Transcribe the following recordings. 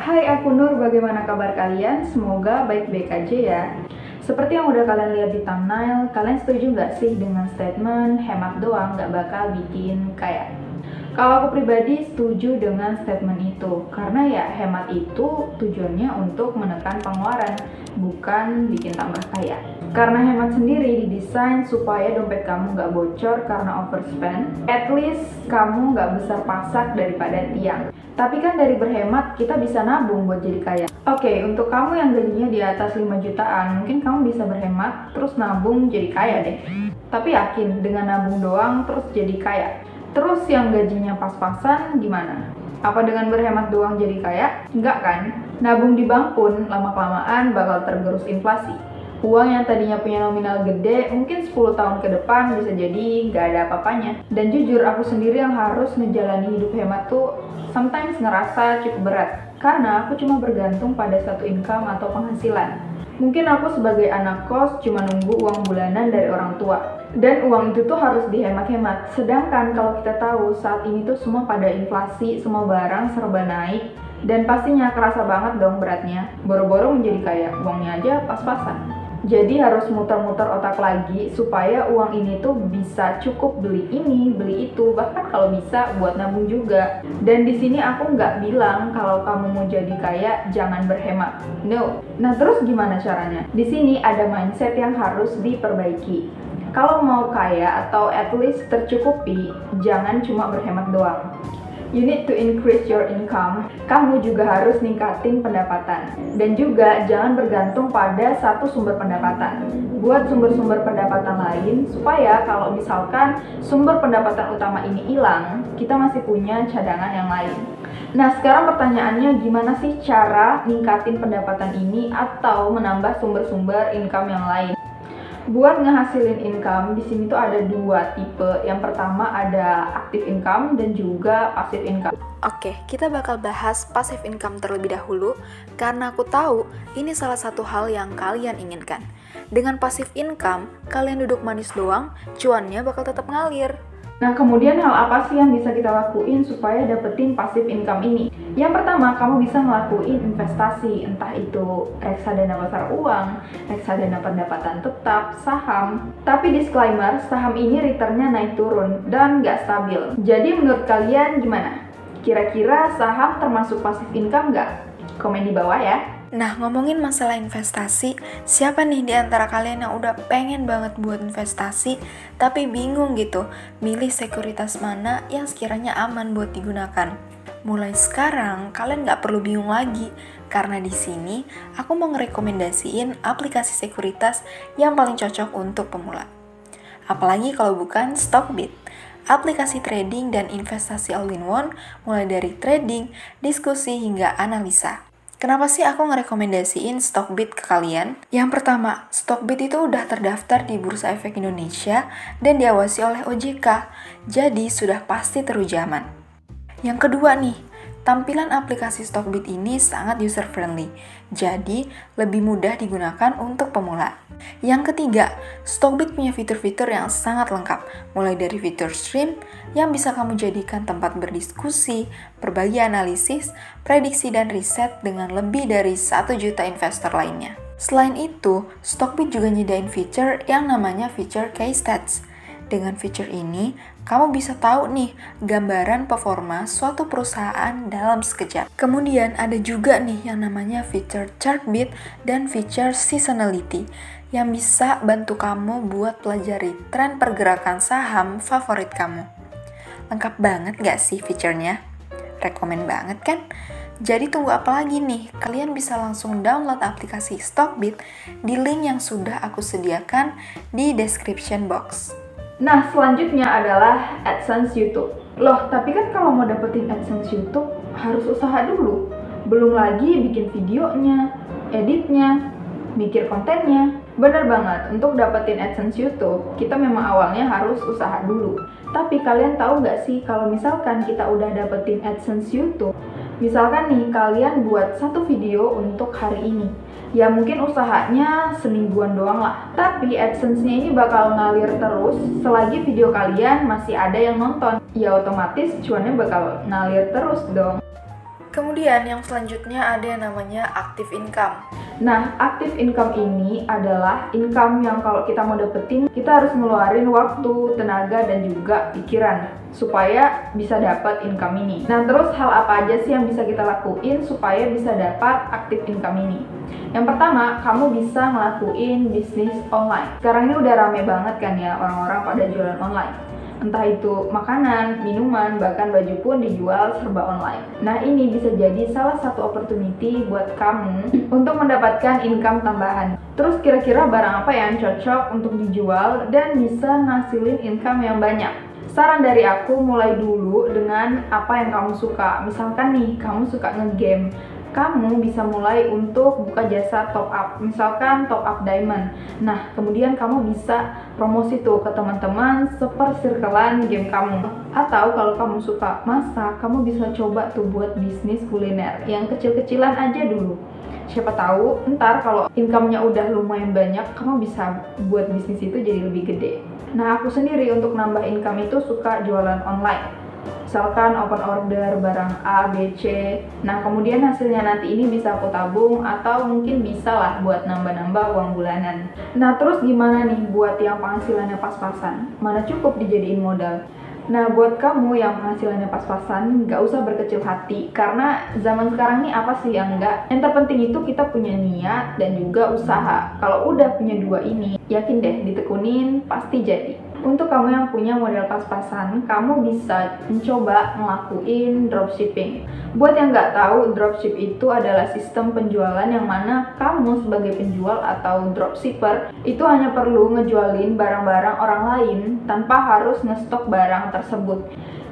Hai, aku Nur. Bagaimana kabar kalian? Semoga baik-baik aja ya. Seperti yang udah kalian lihat di thumbnail, kalian setuju nggak sih dengan statement hemat doang nggak bakal bikin kaya? Kalau aku pribadi setuju dengan statement itu, karena ya hemat itu tujuannya untuk menekan pengeluaran, bukan bikin tambah kaya. Karena hemat sendiri didesain supaya dompet kamu nggak bocor karena overspend, at least kamu nggak besar pasak daripada tiang. Tapi kan dari berhemat kita bisa nabung buat jadi kaya. Oke, untuk kamu yang gajinya di atas 5 jutaan, mungkin kamu bisa berhemat terus nabung jadi kaya deh. Tapi yakin dengan nabung doang terus jadi kaya? Terus yang gajinya pas-pasan gimana? Apa dengan berhemat doang jadi kaya? Enggak kan? Nabung di bank pun lama-kelamaan bakal tergerus inflasi. Uang yang tadinya punya nominal gede, mungkin 10 tahun ke depan bisa jadi nggak ada apa-apanya. Dan jujur, aku sendiri yang harus menjalani hidup hemat tuh sometimes ngerasa cukup berat. Karena aku cuma bergantung pada satu income atau penghasilan. Mungkin aku sebagai anak kos cuma nunggu uang bulanan dari orang tua. Dan uang itu tuh harus dihemat-hemat. Sedangkan kalau kita tahu saat ini tuh semua pada inflasi, semua barang serba naik. Dan pastinya kerasa banget dong beratnya. Boro-boro menjadi kaya, uangnya aja pas-pasan. Jadi harus muter-muter otak lagi supaya uang ini tuh bisa cukup beli ini, beli itu, bahkan kalau bisa buat nabung juga. Dan di sini aku nggak bilang kalau kamu mau jadi kaya jangan berhemat. No. Nah, terus gimana caranya? Di sini ada mindset yang harus diperbaiki. Kalau mau kaya atau at least tercukupi, jangan cuma berhemat doang. You need to increase your income. Kamu juga harus ningkatin pendapatan. Dan juga jangan bergantung pada satu sumber pendapatan. Buat sumber-sumber pendapatan lain, supaya kalau misalkan sumber pendapatan utama ini hilang, kita masih punya cadangan yang lain. Nah, sekarang pertanyaannya gimana sih cara ningkatin pendapatan ini atau menambah sumber-sumber income yang lain? Buat ngehasilin income, di sini tuh ada dua tipe. Yang pertama ada active income dan juga passive income. Oke, kita bakal bahas passive income terlebih dahulu karena aku tahu ini salah satu hal yang kalian inginkan. Dengan passive income, kalian duduk manis doang, cuannya bakal tetap ngalir. Nah, kemudian hal apa sih yang bisa kita lakuin supaya dapetin passive income ini? Yang pertama, kamu bisa ngelakuin investasi, entah itu reksadana pasar uang, reksadana pendapatan tetap, saham. Tapi disclaimer, saham ini returnnya naik turun dan nggak stabil. Jadi menurut kalian gimana? Kira-kira saham termasuk passive income nggak? Komen di bawah ya. Nah, ngomongin masalah investasi, siapa nih di antara kalian yang udah pengen banget buat investasi, tapi bingung gitu, milih sekuritas mana yang sekiranya aman buat digunakan? Mulai sekarang, kalian nggak perlu bingung lagi, karena di sini aku mau ngerekomendasiin aplikasi sekuritas yang paling cocok untuk pemula. Apalagi kalau bukan Stockbit. Aplikasi trading dan investasi all-in-one, mulai dari trading, diskusi, hingga analisa. Kenapa sih aku ngerekomendasiin Stockbit ke kalian? Yang pertama, Stockbit itu udah terdaftar di Bursa Efek Indonesia dan diawasi oleh OJK, jadi sudah pasti teruji aman. Yang kedua nih, tampilan aplikasi Stockbit ini sangat user-friendly, jadi lebih mudah digunakan untuk pemula. Yang ketiga, Stockbit punya fitur-fitur yang sangat lengkap, mulai dari fitur stream yang bisa kamu jadikan tempat berdiskusi, berbagi analisis, prediksi dan riset dengan lebih dari 1 juta investor lainnya. Selain itu, Stockbit juga nyediain fitur yang namanya fitur Case Stats. Dengan fitur ini, kamu bisa tahu nih gambaran performa suatu perusahaan dalam sekejap. Kemudian ada juga nih yang namanya fitur Chartbeat dan fitur Seasonality yang bisa bantu kamu buat pelajari tren pergerakan saham favorit kamu. Lengkap banget gak sih fiturnya? Rekomen banget kan? Jadi tunggu apa lagi nih? Kalian bisa langsung download aplikasi Stockbit di link yang sudah aku sediakan di description box. Nah, selanjutnya adalah AdSense YouTube. Loh, tapi kan kalau mau dapetin AdSense YouTube harus usaha dulu. Belum lagi bikin videonya, editnya, mikir kontennya. Bener banget, untuk dapetin AdSense YouTube, kita memang awalnya harus usaha dulu. Tapi kalian tahu nggak sih kalau misalkan kita udah dapetin AdSense YouTube, misalkan nih kalian buat satu video untuk hari ini, ya mungkin usahanya semingguan doang lah. Tapi AdSense-nya ini bakal ngalir terus selagi video kalian masih ada yang nonton. Ya otomatis cuannya bakal ngalir terus dong. Kemudian yang selanjutnya ada yang namanya active income. Nah, active income ini adalah income yang kalau kita mau dapetin, kita harus ngeluarin waktu, tenaga, dan juga pikiran supaya bisa dapat income ini. Nah, terus hal apa aja sih yang bisa kita lakuin supaya bisa dapat active income ini? Yang pertama, kamu bisa ngelakuin bisnis online. Sekarang ini udah rame banget kan ya orang-orang pada jualan online. Entah itu makanan, minuman, bahkan baju pun dijual serba online. Nah, ini bisa jadi salah satu opportunity buat kamu untuk mendapatkan income tambahan. Terus kira-kira barang apa yang cocok untuk dijual dan bisa ngasilin income yang banyak? Saran dari aku, mulai dulu dengan apa yang kamu suka. Misalkan nih, kamu suka nge-game, kamu bisa mulai untuk buka jasa top up, misalkan top up diamond. Nah, kemudian kamu bisa promosi tuh ke teman-teman seper-circlean game kamu. Atau kalau kamu suka masak, kamu bisa coba tuh buat bisnis kuliner yang kecil-kecilan aja dulu. Siapa tahu ntar kalau income-nya udah lumayan banyak, kamu bisa buat bisnis itu jadi lebih gede. Nah, aku sendiri untuk nambah income itu suka jualan online. Misalkan open order barang A, B, C. Nah, kemudian hasilnya nanti ini bisa aku tabung atau mungkin bisa lah buat nambah-nambah uang bulanan. Nah, terus gimana nih buat yang penghasilannya pas-pasan? Mana cukup dijadiin modal? Nah, buat kamu yang penghasilannya pas-pasan, nggak usah berkecil hati. Karena zaman sekarang nih apa sih yang enggak? Yang terpenting itu kita punya niat dan juga usaha. Kalau udah punya dua ini, yakin deh ditekunin pasti jadi. Untuk kamu yang punya modal pas-pasan, kamu bisa mencoba ngelakuin dropshipping. Buat yang nggak tahu, dropship itu adalah sistem penjualan yang mana kamu sebagai penjual atau dropshipper itu hanya perlu ngejualin barang-barang orang lain tanpa harus ngestok barang tersebut.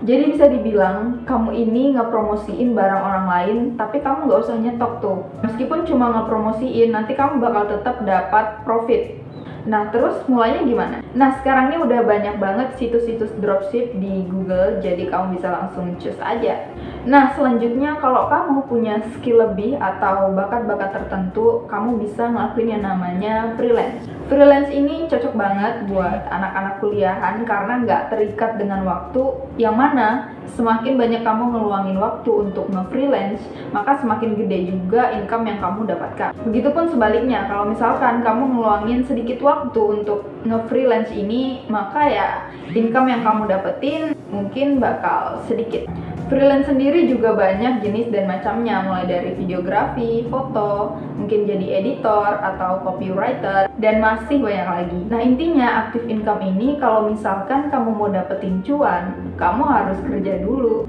Jadi bisa dibilang kamu ini ngepromosiin barang orang lain, tapi kamu nggak usah nyetok tuh. Meskipun cuma ngepromosiin, nanti kamu bakal tetap dapat profit. Nah, terus mulainya gimana? Nah, sekarang ini udah banyak banget situs-situs dropship di Google, jadi kamu bisa langsung choose aja. Nah, selanjutnya kalau kamu punya skill lebih atau bakat-bakat tertentu, kamu bisa ngelakuin yang namanya freelance. Freelance ini cocok banget buat anak-anak kuliahan karena nggak terikat dengan waktu, yang mana semakin banyak kamu ngeluangin waktu untuk nge-freelance, maka semakin gede juga income yang kamu dapatkan. Begitupun sebaliknya, kalau misalkan kamu ngeluangin sedikit waktu untuk nge-freelance ini, maka ya income yang kamu dapetin mungkin bakal sedikit. Freelance sendiri juga banyak jenis dan macamnya, mulai dari videografi, foto, mungkin jadi editor atau copywriter, dan masih banyak lagi. Nah, intinya active income ini kalau misalkan kamu mau dapetin cuan, kamu harus kerja dulu.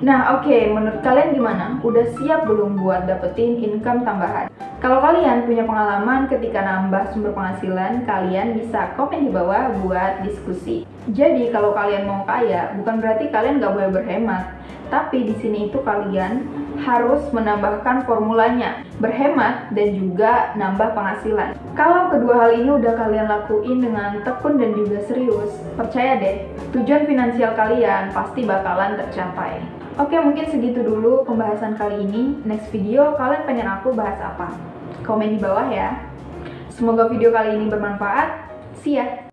Nah, oke, menurut kalian gimana? Udah siap belum buat dapetin income tambahan? Kalau kalian punya pengalaman ketika nambah sumber penghasilan, kalian bisa komen di bawah buat diskusi. Jadi, kalau kalian mau kaya, bukan berarti kalian gak boleh berhemat. Tapi di sini itu kalian harus menambahkan formulanya, berhemat dan juga nambah penghasilan. Kalau kedua hal ini udah kalian lakuin dengan tekun dan juga serius, percaya deh, tujuan finansial kalian pasti bakalan tercapai. Oke, mungkin segitu dulu pembahasan kali ini. Next video kalian pengen aku bahas apa? Komen di bawah ya. Semoga video kali ini bermanfaat. See ya!